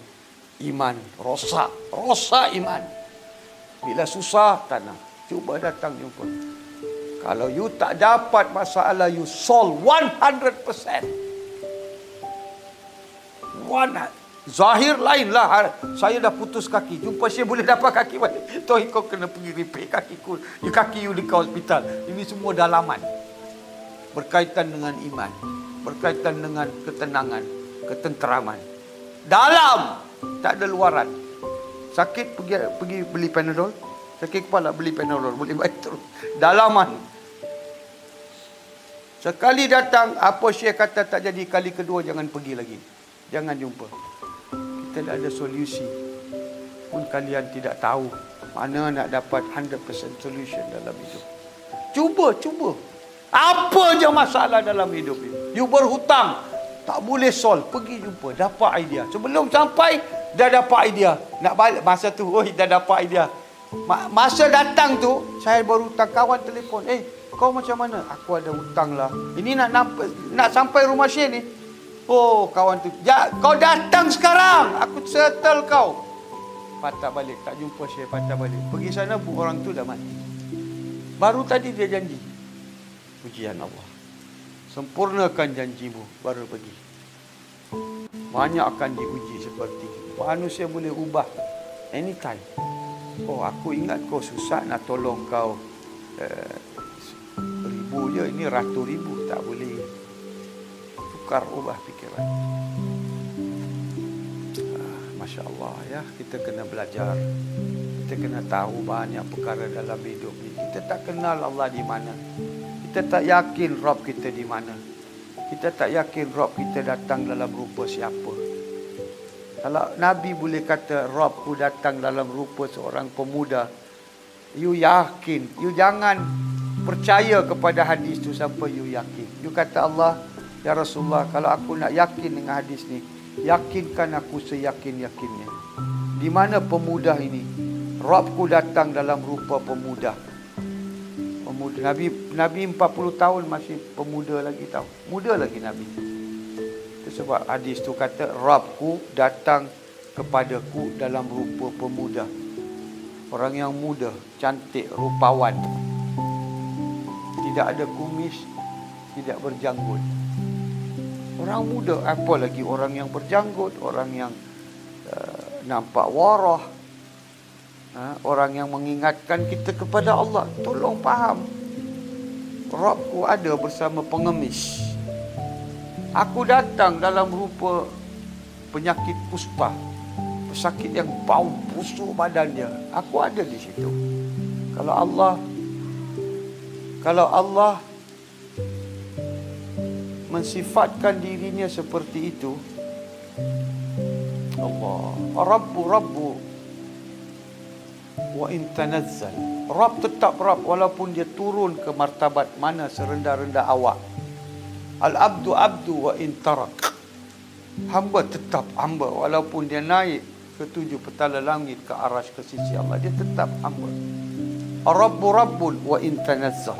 iman rosak iman. Bila susah, tak nak. Cuba datang jumpa. Kalau you tak dapat masalah, you solve 100%. Zahir lain lah. Saya dah putus kaki, jumpa saya boleh dapat kaki balik. Toh kau kena pergi repair kaki you dekat hospital. Ini semua dalaman. Berkaitan dengan iman, berkaitan dengan ketenangan, ketenteraman. Dalam, tak ada luaran. Sakit, pergi beli Panadol. Sakit kepala, beli Panadol, boleh baik terus. Dalaman. Sekali datang, apa syekh kata tak jadi, kali kedua jangan pergi lagi. Jangan jumpa. Kita dah ada solusi. Pun kalian tidak tahu mana nak dapat 100% solution dalam hidup. Cuba. Apa je masalah dalam hidup you? You berhutang, tak boleh solve. Pergi jumpa, dapat idea. Sebelum sampai, dah dapat idea. Nak balik, masa tu, dah dapat idea. Masa datang tu, saya berhutang, kawan telefon. Kau macam mana? Aku ada hutang lah. Ini nak sampai rumah syekh ni. Oh, kawan tu, kau datang sekarang, aku settle kau. Patah balik, tak jumpa syekh, patah balik. Pergi sana, orang tu dah mati. Baru tadi dia janji. Pujian Allah. Sempurnakan janjimu, baru pergi. Banyak akan diuji seperti itu. Manusia boleh ubah anytime. Oh, aku ingat kau susah nak tolong kau 1,000 je, ini ratus ribu. Tak boleh. Tukar, ubah fikiran. Masya Allah ya, kita kena belajar. Kita kena tahu banyak perkara dalam hidup ni. Kita tak kenal Allah di mana. Kita tak yakin Rabb kita di mana. Kita tak yakin Rabb kita datang dalam rupa siapa. Kalau Nabi boleh kata Rabbku datang dalam rupa seorang pemuda, you yakin. You jangan percaya kepada hadis tu sampai you yakin. You kata Allah, ya Rasulullah, kalau aku nak yakin dengan hadis ni, yakinkan aku seyakin-yakinnya. Di mana pemuda ini? Rabbku datang dalam rupa pemuda. Pemuda. Nabi 40 tahun masih pemuda lagi tahu. Muda lagi Nabi. Itu sebab hadis tu kata Rabbku datang kepadaku dalam rupa pemuda. Orang yang muda, cantik, rupawan. Tidak ada kumis, tidak berjanggut. Orang muda, apa lagi orang yang berjanggut, orang yang nampak warah, orang yang mengingatkan kita kepada Allah. Tolong faham, Rabbku ada bersama pengemis. Aku datang dalam rupa penyakit kusta, pesakit yang bau busuk badannya. Aku ada di situ. Kalau Allah mensifatkan dirinya seperti itu, Allah Rabbu wa in tanazzal. Rabb tetap Rabb walaupun dia turun ke martabat mana serendah-rendah awak. Al-abdu abdu wa in tarak. Hamba tetap hamba walaupun dia naik ke 7 petala langit ke arasy ke sisi Allah, dia tetap hamba. Rabbu rabbun wa in tanazzal.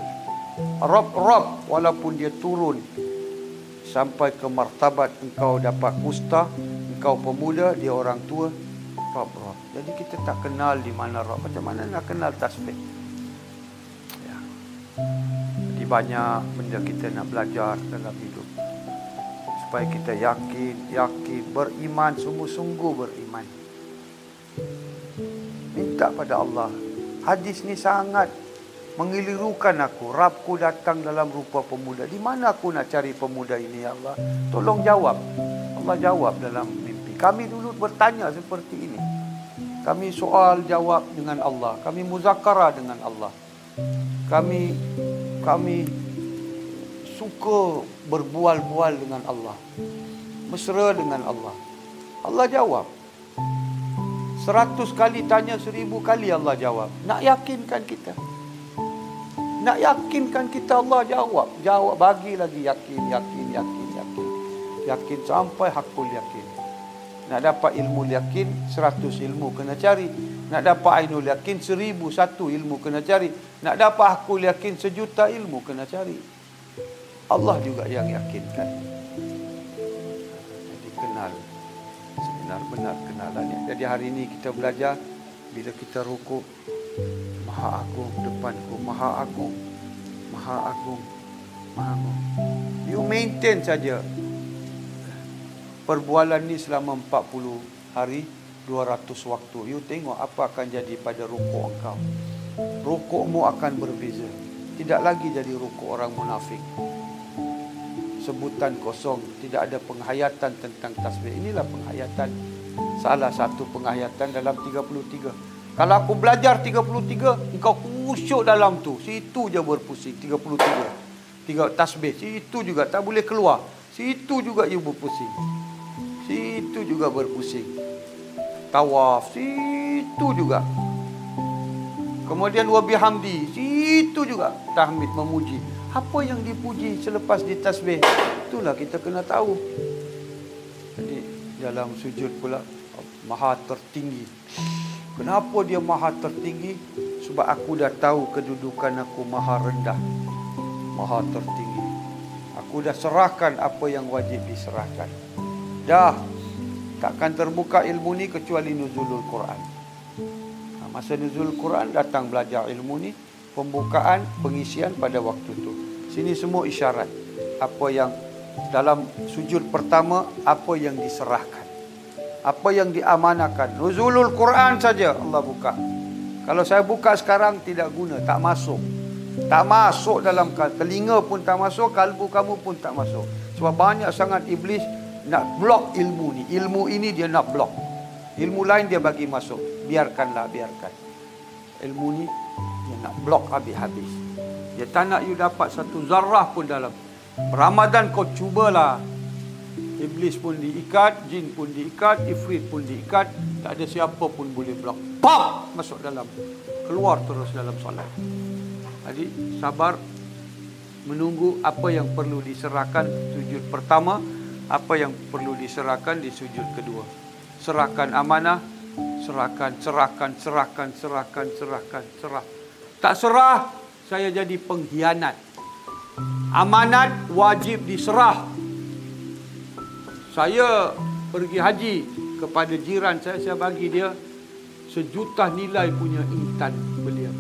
Rabb walaupun dia turun sampai ke martabat engkau dapat kusta, engkau pemuda, dia orang tua, Rabb. Jadi kita tak kenal di mana Rabb. Macam mana nak kenal tasbih? Ya. Jadi banyak benda kita nak belajar dalam hidup. Supaya kita yakin, beriman, sungguh-sungguh beriman. Minta pada Allah. Hadis ni sangat mengelirukan aku. Rabbku datang dalam rupa pemuda. Di mana aku nak cari pemuda ini, ya Allah? Tolong jawab. Allah jawab dalam mimpi. Kami dulu bertanya seperti ini. Kami soal jawab dengan Allah. Kami muzakarah dengan Allah. Kami suka berbual-bual dengan Allah. Mesra dengan Allah. Allah jawab. 100 kali tanya, 1000 kali Allah jawab. Nak yakinkan kita. Nak yakinkan kita, Allah jawab. Jawab, bagi lagi yakin. Yakin sampai hakul yakin. Nak dapat ilmu yakin, 100 ilmu kena cari. Nak dapat ainul yakin, 1001 ilmu kena cari. Nak dapat hakul yakin, 1,000,000 ilmu kena cari. Allah juga yang yakinkan. Jadi kenal. Benar-benar kenalannya. Jadi hari ini kita belajar, bila kita rukuk, Maha Agung depanku, Maha Agung, Maha Agung, Maha Agung. You maintain saja perbualan ni selama 40 hari, 200 waktu. You tengok apa akan jadi pada rukuk engkau. Rukukmu akan berbeza. Tidak lagi jadi rukuk orang munafik. Sebutan kosong, tidak ada penghayatan tentang tasbih. Inilah penghayatan, salah satu penghayatan dalam 33. Kalau aku belajar 33, engkau khusyuk dalam tu. Situ je berpusing 33. 3 tasbih, situ juga tak boleh keluar. Situ juga you berpusing. Situ juga berpusing. Tawaf, situ juga. Kemudian wa bihamdi, situ juga tahmid, memuji. Apa yang dipuji selepas ditasbih? Itulah kita kena tahu. Jadi dalam sujud pula, Maha tertinggi. Kenapa dia Maha tertinggi? Sebab aku dah tahu kedudukan aku Maha rendah, Maha tertinggi. Aku dah serahkan apa yang wajib diserahkan. Dah takkan terbuka ilmu ni kecuali nuzulul Quran. Masa nuzul Quran datang belajar ilmu ni, pembukaan, pengisian pada waktu tu. Sini semua isyarat. Apa yang dalam sujud pertama, apa yang diserahkan. Apa yang diamanahkan. Nuzulul Quran saja Allah buka. Kalau saya buka sekarang tidak guna, tak masuk. Tak masuk dalam telinga pun tak masuk, kalbu kamu pun tak masuk. Sebab banyak sangat iblis nak blok ilmu ni. Ilmu ini dia nak blok. Ilmu lain dia bagi masuk. Biarkanlah, biarkan. Ilmu ni dia nak blok habis-habis. Dia tak nak you dapat satu zarah pun dalam. Ramadan kau cubalah. Iblis pun diikat, jin pun diikat, ifrit pun diikat. Tak ada siapa pun boleh blok. Pop! Masuk dalam. Keluar terus dalam solat. Jadi sabar. Menunggu apa yang perlu diserahkan sujud pertama. Apa yang perlu diserahkan di sujud kedua. Serahkan amanah. Serahkan. Tak serah, saya jadi pengkhianat. Amanat wajib diserah. Saya pergi haji kepada jiran saya bagi dia 1 juta nilai punya intan beliau.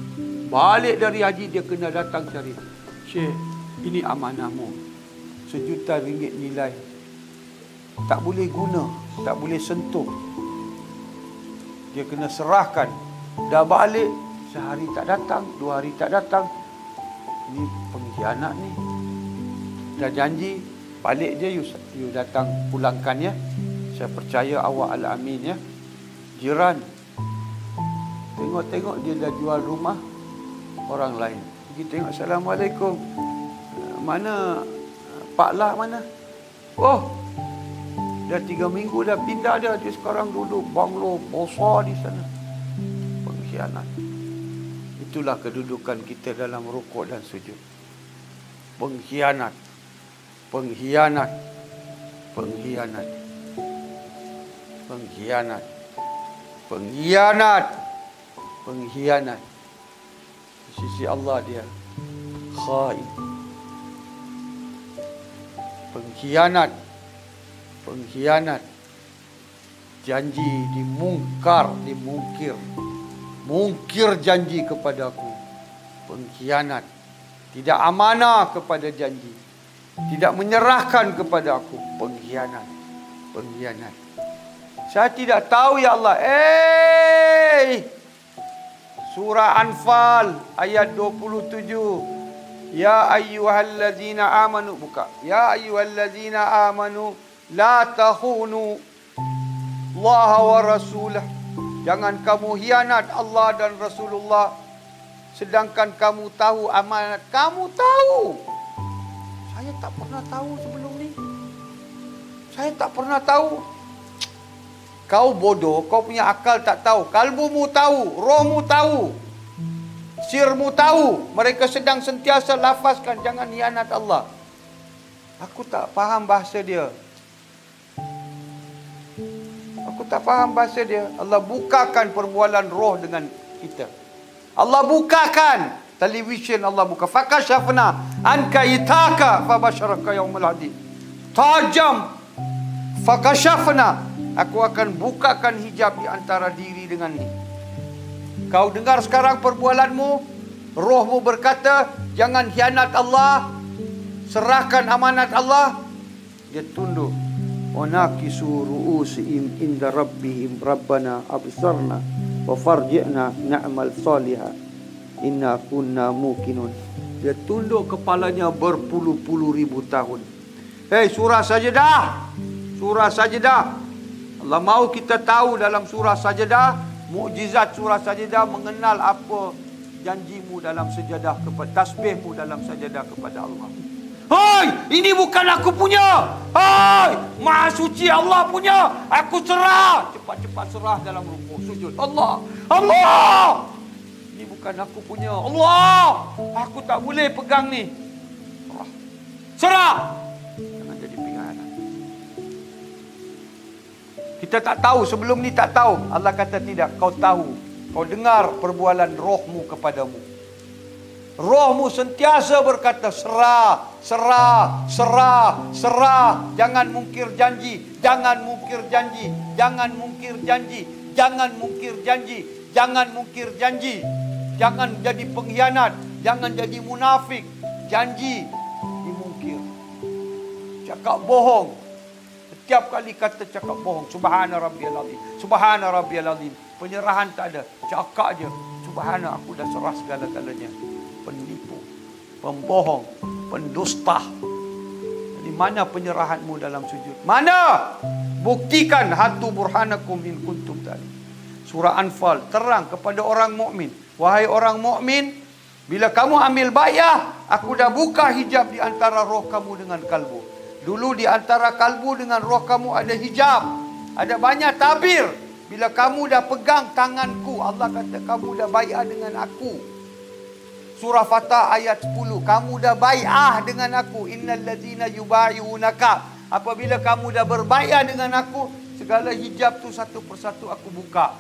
Balik dari haji dia kena datang cari. Syekh, ini amanahmu. 1 juta ringgit nilai. Tak boleh guna, tak boleh sentuh. Dia kena serahkan. Dah balik, sehari tak datang, 2 hari tak datang. Ini pengkhianat ni. Dah janji, balik je you datang pulangkan ya. Saya percaya awak al-amin ya. Jiran, tengok-tengok dia dah jual rumah orang lain. Pergi tengok, Assalamualaikum. Mana Pak Lah mana? Oh, dah 3 minggu dah pindah dia. Dia sekarang duduk banglo besar di sana. Pengkhianat. Itulah kedudukan kita dalam rukuk dan sujud. Pengkhianat. Pengkhianat. Pengkhianat. Pengkhianat. Pengkhianat. Pengkhianat. Di sisi Allah dia khain. Pengkhianat. Pengkhianat. Janji dimungkar, dimungkir. Mungkir janji kepadaku. Pengkhianat. Tidak amanah kepada janji. Tidak menyerahkan kepada aku. Pengkhianat. Pengkhianat. Saya tidak tahu ya Allah. Surah Anfal ayat 27. Ya ayyuhallazina amanu. Buka. Ya ayyuhallazina amanu. La tahunu Allah wa rasulah. Jangan kamu hianat Allah dan Rasulullah. Sedangkan kamu tahu amanat. Kamu tahu. Saya tak pernah tahu sebelum ni. Saya tak pernah tahu. Kau bodoh, kau punya akal tak tahu. Kalbumu tahu, rohmu tahu. Sirmu tahu. Mereka sedang sentiasa lafazkan jangan hianat Allah. Aku tak faham bahasa dia. Aku tak faham bahasa dia. Allah bukakan perbualan roh dengan kita. Allah bukakan televisyen, Allah buka. Fakashafna anka itaka fabasharaka yaumul hadid. Tajam. Fakashafna. Aku akan bukakan hijab di antara diri dengan ni. Kau dengar sekarang perbualanmu. Rohmu berkata jangan hianat Allah. Serahkan amanat Allah. Dia tunduk. Wanakisu ru'usihim inda rabbihim rabbana absarna wa farji'na na'mal salihah inna kunna muqinun. Dia tunduk kepalanya berpuluh-puluh ribu tahun. Hei, surah Sajdah. Surah Sajdah. Allah mahu kita tahu dalam surah Sajdah, mukjizat surah Sajdah, mengenal apa janjimu dalam sajadah kepada tasbihmu dalam sajadah kepada Allah. Hai, ini bukan aku punya. Hai, Maha Suci Allah punya. Aku serah. Cepat-cepat serah dalam rukuk sujud. Allah. Allah. Ini bukan aku punya. Allah. Aku tak boleh pegang ni. Serah. Jangan jadi pengkhianat. Kita tak tahu. Sebelum ni tak tahu. Allah kata tidak. Kau tahu. Kau dengar perbualan rohmu kepadamu. Rohmu sentiasa berkata serah, serah, serah, serah. Jangan mungkir janji. Jangan mungkir janji. Jangan mungkir janji. Jangan mungkir janji. Jangan mungkir janji. Jangan jadi pengkhianat. Jangan jadi munafik. Janji dimungkir. Cakap bohong. Setiap kali kata cakap bohong, subhana rabbiyal azim, subhana rabbiyal azim. Penyerahan tak ada, cakap je, subhana, aku dah serah segala-galanya. Penipu, pembohong, pendusta. Jadi mana penyerahanmu dalam sujud? Mana? Buktikan, hatu burhanakum in kuntum tadi. Surah Anfal terang kepada orang mukmin. Wahai orang mukmin, bila kamu ambil bayah, aku dah buka hijab di antara roh kamu dengan kalbu. Dulu di antara kalbu dengan roh kamu ada hijab. Ada banyak tabir. Bila kamu dah pegang tanganku, Allah kata kamu dah bayah dengan aku. Surah Fatah ayat 10. Kamu dah bayah dengan aku. Innal ladzina yubayyi'unaka. Apabila kamu dah berbayah dengan aku, segala hijab tu satu persatu aku buka.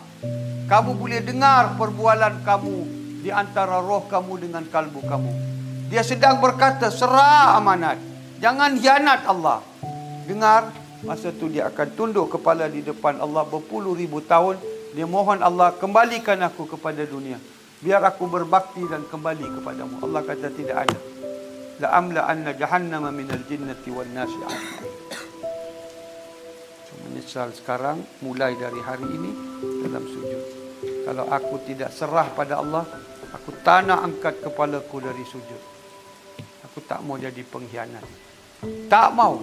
Kamu boleh dengar perbualan kamu di antara roh kamu dengan kalbu kamu. Dia sedang berkata, serah amanat. Jangan hianat Allah. Dengar, masa tu dia akan tunduk kepala di depan Allah berpuluh ribu tahun. Dia mohon Allah, kembalikan aku kepada dunia. Biar aku berbakti dan kembali kepadamu. Allah kata tidak ada. La'amla anna jahannama minal jinnati wal nasi ajma'in. Menyesal sekarang, mulai dari hari ini dalam sujud. Kalau aku tidak serah pada Allah, aku tak nak angkat kepalaku dari sujud. Aku tak mau jadi pengkhianat. Tak mau.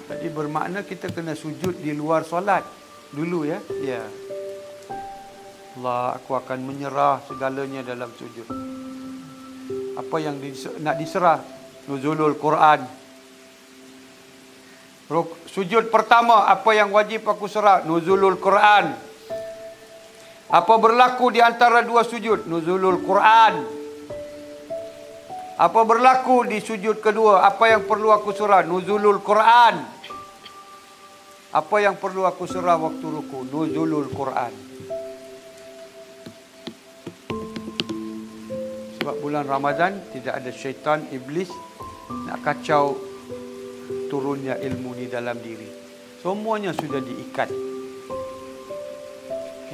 Jadi bermakna kita kena sujud di luar solat dulu ya. Ya. Allah, aku akan menyerah segalanya dalam sujud. Apa yang nak diserah? Nuzulul Quran. Sujud pertama, apa yang wajib aku serah? Nuzulul Quran. Apa berlaku di antara dua sujud? Nuzulul Quran. Apa berlaku di sujud kedua? Apa yang perlu aku serah? Nuzulul Quran. Apa yang perlu aku serah waktu ruku? Nuzulul Quran. Sebab bulan Ramadan tidak ada syaitan, iblis nak kacau turunnya ilmu di dalam diri. Semuanya sudah diikat.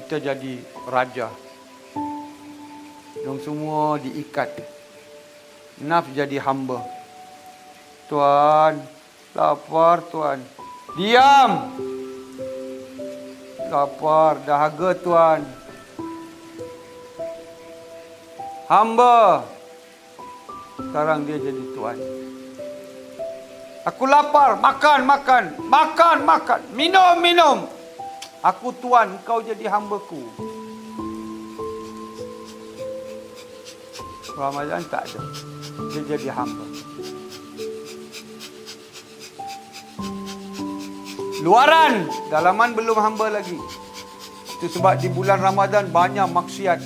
Kita jadi raja. Dong semua diikat. Nafs jadi hamba. Tuan, lapar tuan. Diam. Lapar, dahaga tuan. Hamba. Sekarang dia jadi tuan. Aku lapar, makan, makan. Makan, makan. Minum, minum. Aku tuan, kau jadi hambaku. Ramadan tak ada. Dia jadi hamba. Luaran, dalaman belum hamba lagi. Itu sebab di bulan Ramadan banyak maksiat.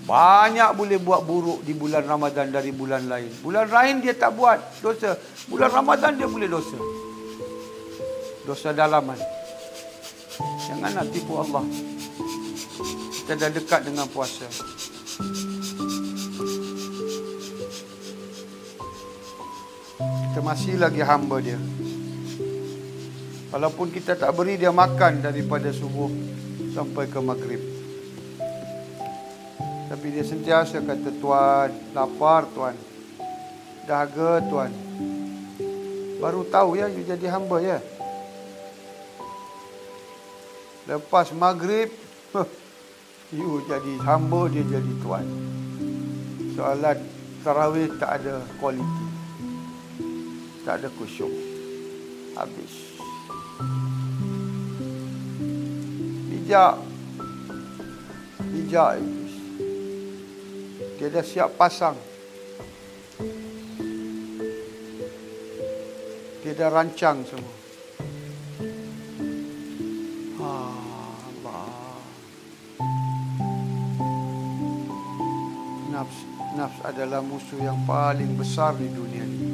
Banyak boleh buat buruk di bulan Ramadan dari bulan lain. Bulan lain dia tak buat dosa. Bulan Ramadan dia boleh dosa. Dosa dalaman. Jangan nak tipu Allah. Kita dah dekat dengan puasa. Kita masih lagi hamba dia. Walaupun kita tak beri dia makan daripada subuh sampai ke maghrib. Tapi dia sentiasa kata, tuan, lapar tuan. Dahaga tuan. Baru tahu ya, you jadi hamba ya. Lepas maghrib, you jadi hamba, dia jadi tuan. Soalan tarawih tak ada kualiti. Tak ada khusyuk. Habis. Bijak. Bijak iblis. Dia dah siap pasang. Dia dah rancang semua. Allah. Nafs adalah musuh yang paling besar di dunia ini.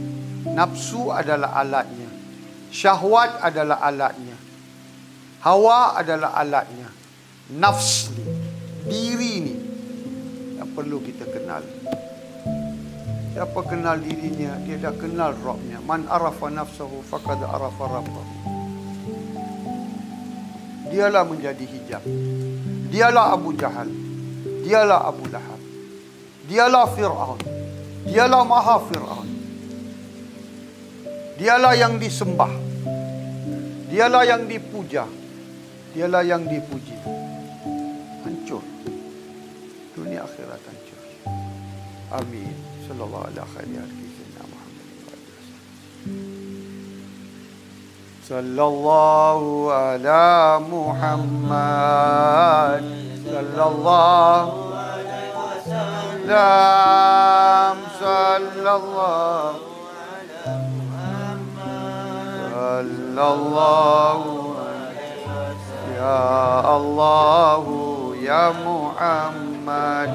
Nafsu adalah alatnya. Syahwat adalah alatnya. Hawa adalah alatnya. Nafs ni, diri ni yang perlu kita kenal. Siapa kenal dirinya, dia dah kenal Rabbnya. Man arafa nafsahu faqad arafa rabbahu. Dialah menjadi hijab. Dialah Abu Jahal. Dialah Abu Lahab. Dialah Fir'aun. Dialah Maha Fir'aun. Dialah yang disembah. Dialah yang dipuja. Dialah yang dipuji. Hancur. Dunia akhirat hancur. Amin. Sallallahu alaihi wasallam. Sallallahu ala Muhammad. Sallallahu alaihi wasallam. Sallallahu sallallahu ya Allah ya Muhammad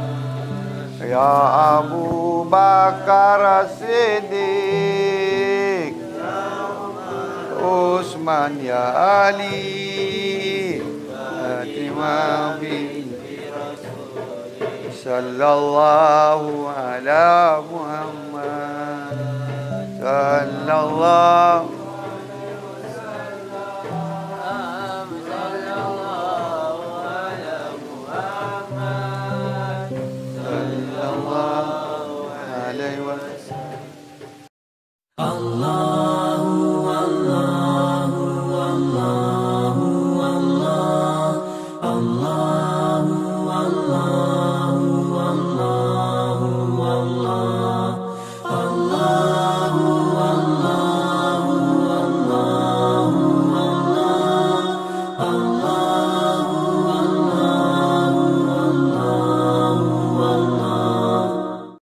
ya Abu Bakar Siddiq Utsman ya Ali Fatimah binti Rasul sallallahu ala Muhammad sallallahu Allah